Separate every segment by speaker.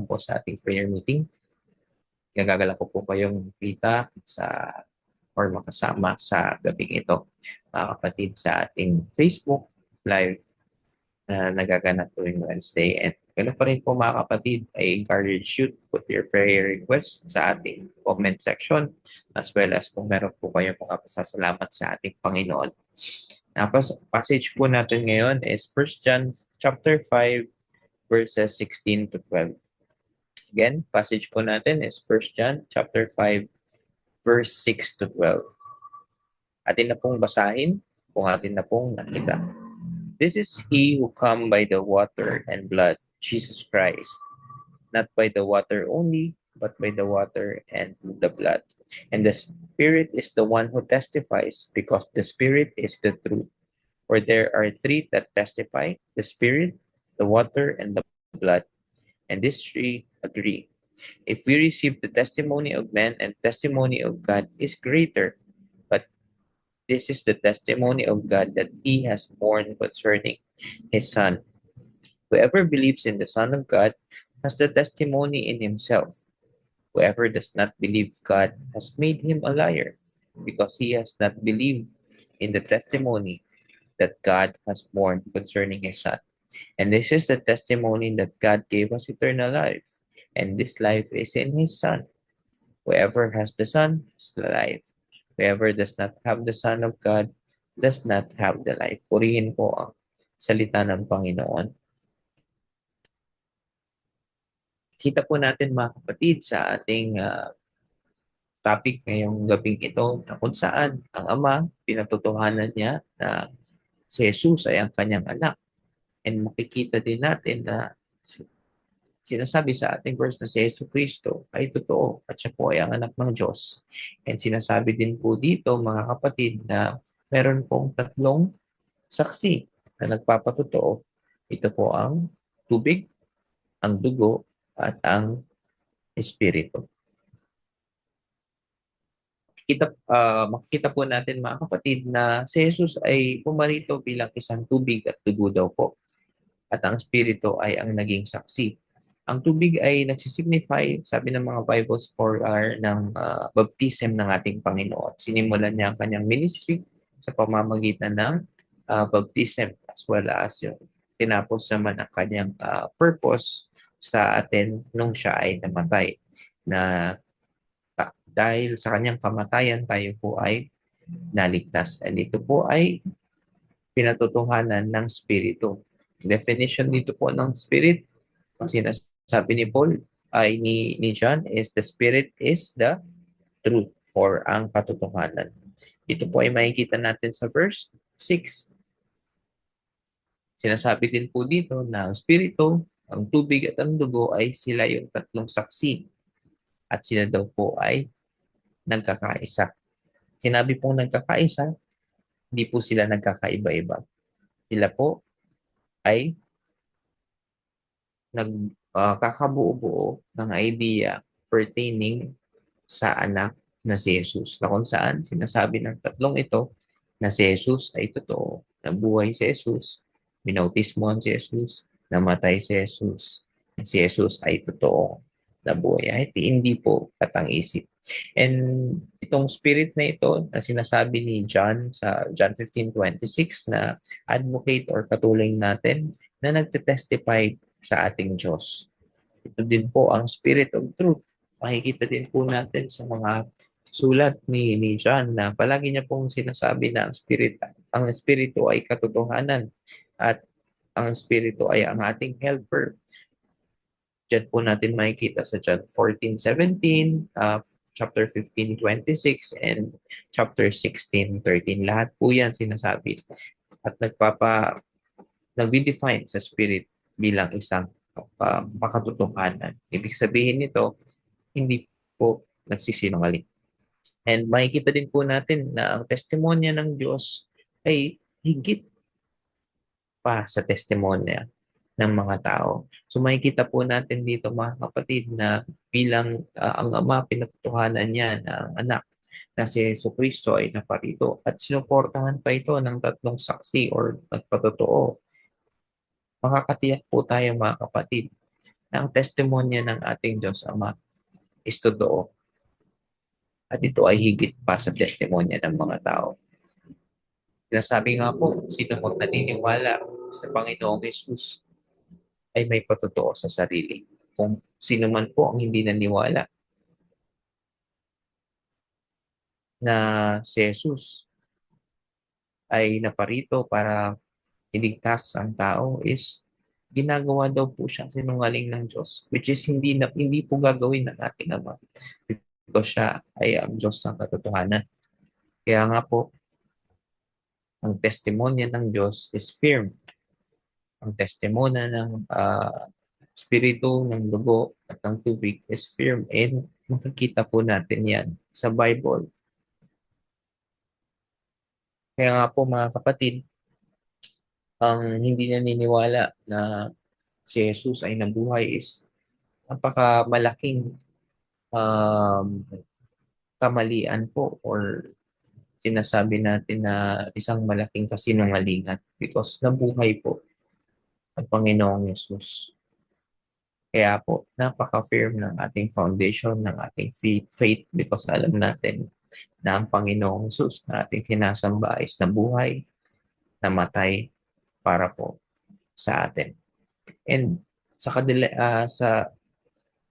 Speaker 1: po sa ating prayer meeting. Nagagala ko po kayong kita or makasama sa gabing ito. Mga kapatid, sa ating Facebook live na nagaganap tuwing Wednesday. And ganoon pa rin po mga kapatid, I encourage you to put your prayer request sa ating comment section, as well as kung meron po kayong mga pasasalamat sa ating Panginoon. Tapos, passage po natin ngayon is 1 John chapter 5 verses 16 to 12. Again, passage po natin is 1 John chapter 5 verse 6 to 12. Atin na pong basahin kung atin na pong nakita. This is he who come by the water and blood, Jesus Christ, not by the water only, but by the water and the blood. And the Spirit is the one who testifies, because the Spirit is the truth. For there are three that testify, the Spirit, the water, and the blood. And these three agree. If we receive the testimony of men, and testimony of God is greater, but this is the testimony of God that he has borne concerning his Son. Whoever believes in the Son of God has the testimony in himself. Whoever does not believe God has made him a liar, because he has not believed in the testimony that God has borne concerning his Son. And this is the testimony that God gave us eternal life, and this life is in his Son. Whoever has the Son has the life. Whoever does not have the Son of God does not have the life. Purihin po ang salita ng Panginoon. Kita po natin mga kapatid sa ating topic ngayong gabing ito, na kung saan ang Ama, pinatutuhanan niya na si Jesus ay ang kanyang anak. And makikita din natin na sinasabi sa ating verse na si Yesu Cristo ay totoo at siya po ay ang anak ng Diyos. And sinasabi din po dito mga kapatid na meron pong tatlong saksi na nagpapatotoo. Ito po ang tubig, ang dugo, at ang espiritu. Makikita po natin mga kapatid na si Jesus ay pumarito bilang isang tubig at dugo daw po. At ang espiritu ay ang naging saksi. Ang tubig ay nagsisignify, sabi ng mga Bible scholar, ng baptism ng ating Panginoon. Sinimulan niya ang kanyang ministry sa pamamagitan ng baptism, as well as yung tinapos naman ang kanyang purpose sa atin nung siya ay namatay. Na dahil sa kanyang kamatayan, tayo po ay naligtas. And ito po ay pinatutuhanan ng Espiritu. Definition dito po ng Spirit, ang sinasabi ni Paul, ay ni John, is the Spirit is the truth, or ang katotohanan. Ito po ay makikita natin sa verse 6. Sinasabi din po dito na ang Espiritu, ang tubig at ang dugo ay sila yung tatlong saksi. At sila daw po ay nagkakaisa. Sinabi pong nagkakaisa, hindi po sila nagkakaiba-iba. Sila po ay nagkakabuo-buo ng idea pertaining sa anak na si Jesus. Na kung saan sinasabi ng tatlong ito na si Jesus ay totoo. Nabuhay si Jesus, binautismohan si Jesus, namatay si Jesus. Si Jesus ay totoo na buhay. Ay, hindi po katang-isip. And itong spirit na ito na sinasabi ni John sa John 15:26 na advocate or katuling natin na nagte-testify sa ating Diyos. Ito din po ang Spirit of Truth. Makikita din po natin sa mga sulat ni John na palagi niya pong sinasabi na ang Espiritu ay katotohanan at ang Espiritu ay ang ating helper. Diyan po natin makikita sa John 14:17, chapter 15:26, and chapter 16:13. Lahat po yan sinasabi at nag-define sa Spirit bilang isang makatotohanan. Ibig sabihin nito, hindi po nagsisinungaling. And makikita din po natin na ang testimonya ng Diyos ay higit pa sa testimonya ng mga tao. So makikita po natin dito mga kapatid na bilang ang Ama, pinatutuhanan niya na ang anak na si Yesu Cristo ay naparito at sinuportahan pa ito ng tatlong saksi or nagpatotoo. Makakatiyak po tayo mga kapatid na ang testimonya ng ating Diyos Ama is totoo at ito ay higit pa sa testimonya ng mga tao. Sinasabi nga po, sino mang naniniwala sa Panginoong Jesus ay may patotoo sa sarili. Kung sino man po ang hindi naniwala na si Jesus ay naparito para iligtas ang tao is ginagawa daw po siyang sinungaling ng Diyos, which is hindi po gagawin ng ating Ama. Because siya ay ang Diyos ng katotohanan. Kaya nga po, ang testimonya ng Diyos is firm. Ang testimonya ng Espiritu, ng dugo at ng tubig is firm, and makikita po natin yan sa Bible. Kaya nga po mga kapatid, ang hindi naniniwala na si Jesus ay nabuhay is napakamalaking kamalian po, or sinasabi natin na isang malaking kasinungalingan, because nabuhay po ang Panginoong Jesus. Kaya po, napaka-firm ng ating foundation, ng ating faith, because alam natin na ang Panginoong Jesus na ating sinasamba is nabuhay, namatay para po sa atin. And sa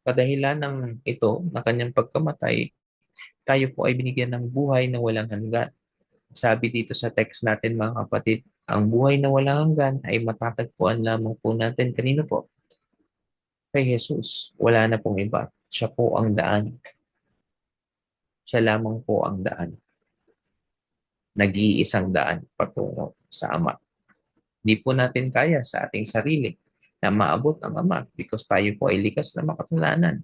Speaker 1: kadahilan ng ito, na kanyang pagkamatay, tayo po ay binigyan ng buhay na walang hanggan. Sabi dito sa text natin mga kapatid, ang buhay na walang hanggan ay matatagpuan lamang po natin. Kanino po? Kay Jesus. Wala na pong iba. Siya po ang daan. Siya lamang po ang daan. Nag-iisang daan patungo sa Ama. Di po natin kaya sa ating sarili na maabot ang Ama, because tayo po ay likas na makasalanan.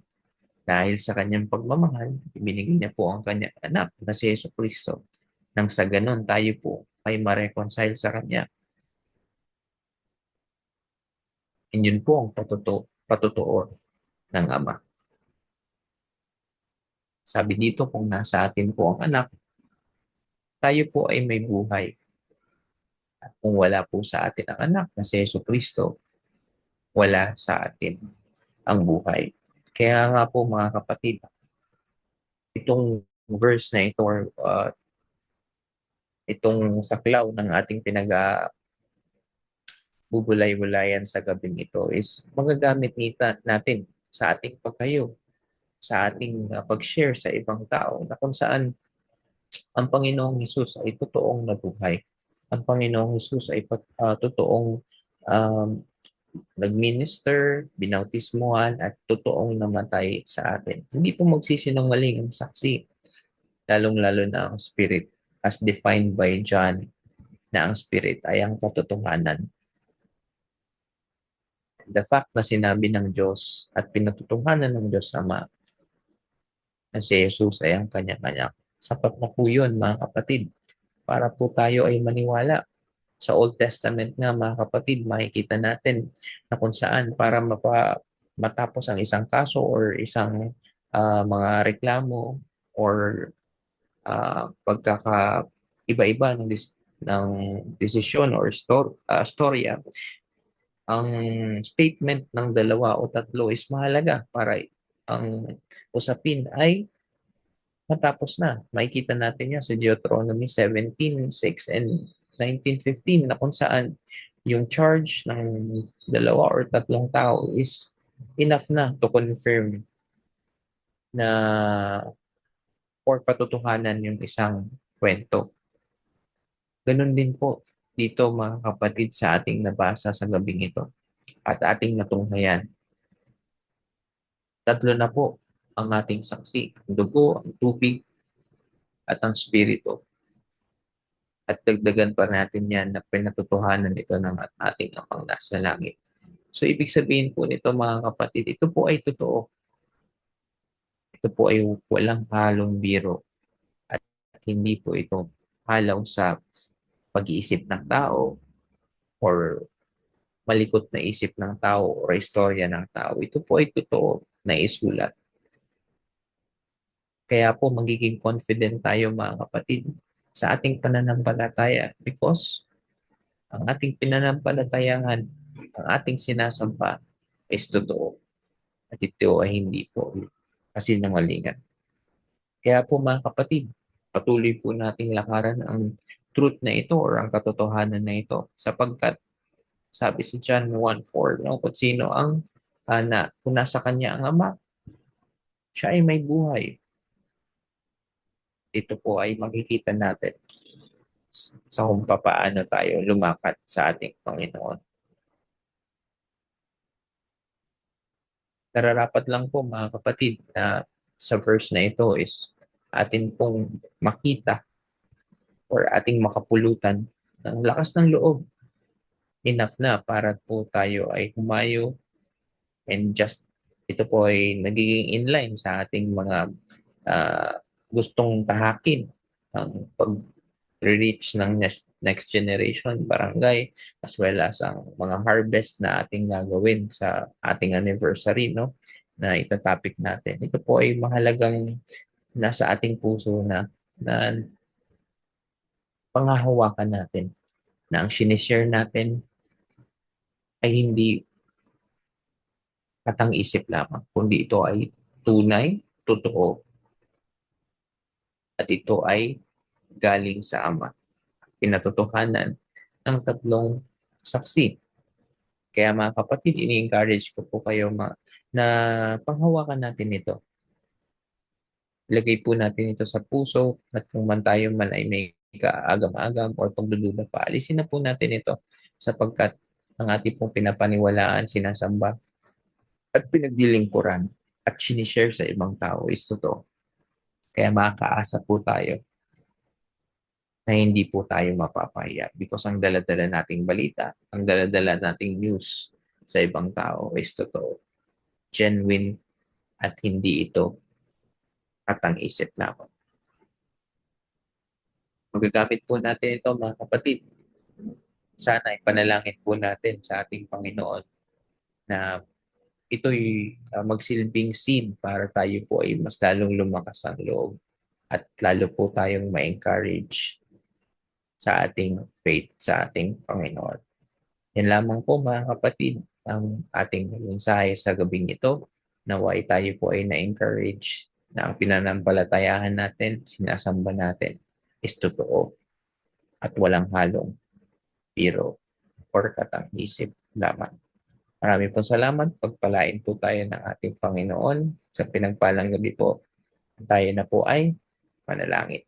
Speaker 1: Dahil sa kanyang pagmamahal, ibinigay niya po ang kanyang anak na si Yesu Cristo. Nang sa ganon, tayo po ay ma-reconcile sa kanya. And yun po ang patotoo ng Ama. Sabi dito, kung nasa atin po ang anak, tayo po ay may buhay. At kung wala po sa atin ang anak na si Yesu Cristo, wala sa atin ang buhay. Kaya nga po mga kapatid, itong verse na ito, or itong saklaw ng ating bubulay-bulayan sa gabing ito is magagamit natin sa ating pagkayo, sa ating pag-share sa ibang tao, na kung saan ang Panginoong Hesus ay totoong nabuhay. Ang Panginoong Hesus ay totoong um, nag-minister, binautismuhan, at totoong namatay sa atin. Hindi po magsisinungaling ang saksi, lalong-lalo na ang Spirit, as defined by John, na ang Spirit ay ang katotohanan. The fact na sinabi ng Diyos at pinatutuhanan ng Diyos Ama na si Jesus ay ang kanya-kanya, sapat na po yun mga kapatid, para po tayo ay maniwala. Sa Old Testament nga mga kapatid, makikita natin na kung saan para matapos ang isang kaso or isang mga reklamo or iba-iba ng desisyon or storya, ang statement ng dalawa o tatlo is mahalaga para ang usapin ay matapos na. Makikita natin yan sa Deuteronomy 17:6 and 19:15, na kung saan yung charge ng dalawa or tatlong tao is enough na to confirm na or patutuhanan yung isang kwento. Ganun din po dito mga kapatid sa ating nabasa sa gabing ito at ating natunghayan. Tatlo na po ang ating saksi: ang dugo, ang tubig, at ang spirito. At dagdagan pa natin yan na pinatutuhanan ito ng ating Amang nasa langit. So, ibig sabihin po nito mga kapatid, ito po ay totoo. Ito po ay walang halong biro. At hindi po ito halaw sa pag-iisip ng tao or malikot na isip ng tao o istorya ng tao. Ito po ay totoo na isulat. Kaya po magiging confident tayo mga kapatid sa ating pananampalataya, because ang ating pinanampalatayangan, ang ating sinasampa is totoo. at ito ay hindi po kasinungalingan. Kaya po mga kapatid, patuloy po nating lakaran ang truth na ito or ang katotohanan na ito sapagkat sabi sa John 1:4, no, kung sino ang kung nasa kanya ang Ama, siya ay may buhay. Ito po ay makikita natin sa kung paano tayo lumakad sa ating Panginoon. Nararapat lang po mga kapatid na sa verse na ito is atin pong makita or ating makapulutan ng lakas ng loob. Enough na para po tayo ay humayo and just ito po ay nagiging inline sa ating mga uh, gustong tahakin ang pag-reach ng next generation barangay as well as ang mga harvest na ating gagawin sa ating anniversary, no, na itatopic natin. Ito po ay mahalagang nasa ating puso na panghahawakan natin na ang sinishare natin ay hindi katang-isip lamang, kundi ito ay tunay, totoo, at ito ay galing sa Ama. Pinatotohanan ng tatlong saksi. Kaya mga kapatid, ini-encourage ko po kayo na panghawakan natin ito. Ilagay po natin ito sa puso at kung man tayo man ay may kaagam-agam o pagdududa pa, alisin na po natin ito sapagkat ang ating pong pinapaniwalaan, sinasamba at pinagdilingkuran at sinishare sa ibang tao is totoo. Kaya makakaasa po tayo na hindi po tayo mapapahiya because ang daladala nating balita, ang daladala nating news sa ibang tao is totoo, genuine, at hindi ito katang-isip lamang. Magagamit po natin ito mga kapatid. Sana ipanalangin po natin sa ating Panginoon na ito'y magsilbing scene para tayo po ay mas lalong lumakas ang loob at lalo po tayong ma-encourage sa ating faith, sa ating Panginoon. Yan lamang po mga kapatid ang ating mensahe sa gabing ito. Naway tayo po ay na-encourage na ang pinanampalatayahan natin, sinasamba natin is totoo at walang halong biro or katang-isip lamang. Maraming po salamat. Pagpalain po tayo ng ating Panginoon sa pinagpalang gabi po. Tayo na po ay manalangin.